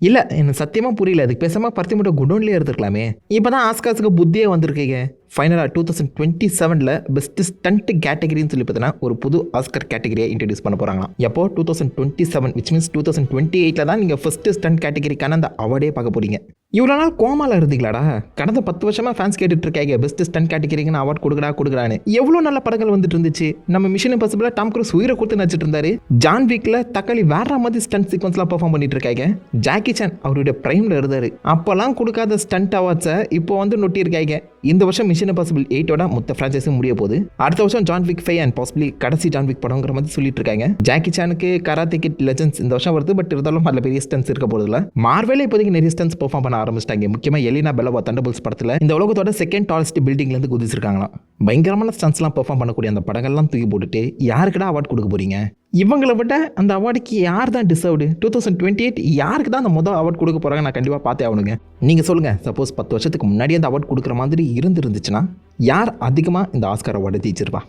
இல்லை எனக்கு சத்தியமாக புரியல. அதுக்கு பேசாமல் பருத்தி மூட்டை குடோன்லேயே இருந்திருக்கலாமே. இப்போ தான் ஆஸ்கார்ஸுக்கு புத்தியே வந்திருக்கீங்க. ஃபைனலாக 2027 பெஸ்ட் ஸ்டண்ட் கேட்டகரின்னு சொல்லி பார்த்தீங்கன்னா ஒரு புது ஆஸ்கர் கேட்டகரியை இன்ட்ரடியூஸ் பண்ண போகிறாங்களாம். எப்போ 2027 விச் மீன்ஸ் 2028 தான் நீங்கள் ஃபஸ்ட்டு ஸ்டண்ட் கேட்டகரிக்கான அந்த அவார்டே பார்க்க போகிறீங்க. இவ்வளோ நாள் கோமாவில் இருந்தீங்களாடா? கடந்த 10 வருஷமாக ஃபேன்ஸ் கேட்டுட்டு இருக்காங்க பெஸ்ட் ஸ்டண்ட் கேட்டகரிக்குன்னு அவார்ட் கொடுக்குறான்னு. எவ்வளோ நல்ல படங்கள் வந்துட்டு இருந்துச்சு. நம்ம மிஷன் இம்பாசிபிளாக டாம் க்ரூஸ் உயிரை கொடுத்து நடிச்சிட்டு இருந்தாரு. ஜான் விக்ல தக்காளி வேற மாதிரி ஸ்டண்ட் சீக்வன்ஸ்லாம் பெர்ஃபார்ம் பண்ணிட்டு இருக்காங்க. ஜாக்கி சான் அவருடைய பிரைமில் இருந்தார். அப்போல்லாம் கொடுக்காத ஸ்டண்ட் அவார்ட்ஸை இப்போ வந்து நொட்டியிருக்காங்க. இந்த வருஷம் மிஷன் இம்பாசிபிள் 8 மொத்த ஃப்ரான்ச்சைஸும் முடிய போகுது. அடுத்த வருஷம் ஜான் விக் 5 அண்ட் பாசிபிளி கடைசி ஜான் விக் படங்கிற மாதிரி சொல்லிட்டு இருக்காங்க. ஜாக்கி சானுக்கு கராத்தே கிட் லெஜெண்ட்ஸ் இந்த வருஷம் வருது. பட் இருந்தாலும் அதில் பெரிய ஸ்டன்ஸ் இருக்க போதில்ல. மார்வெலே இப்போதைக்கு நிறைய ஸ்டன்ஸ் பெர்ஃபார்ம் பண்ண ஆரம்பிச்சிட்டாங்க. முக்கியமாக எலினா பெலவா தண்டர்போல்ட்ஸ் படத்தில் இந்த உலகத்தோட செகண்ட் டாலஸ்ட் பில்டிங்லேருந்து குதிச்சிருக்காங்களாம். பயங்கரமான ஸ்டன்ஸ்லாம் பெர்ஃபார்ம் பண்ணக்கூடிய அந்த படங்கள்லாம் தூக்கி போட்டுட்டு யாருக்குடா அவார்ட் கொடுக்க போறீங்க? இவங்களை விட அந்த அவார்டுக்கு யார் தான் டிசர்வ்டு? 2028 யாருக்கு தான் அந்த முதல் அவார்ட் கொடுக்க போகிறாங்க? நான் கண்டிப்பாக பார்த்தே ஆகணுங்க. நீங்கள் சொல்லுங்கள். சப்போஸ் 10 வருஷத்துக்கு முன்னாடி அந்த அவார்ட் கொடுக்குற மாதிரி இருந்துருந்துச்சுன்னா யார் அதிகமாக இந்த ஆஸ்கார் அவார்டு ஜெயிச்சிருப்பா?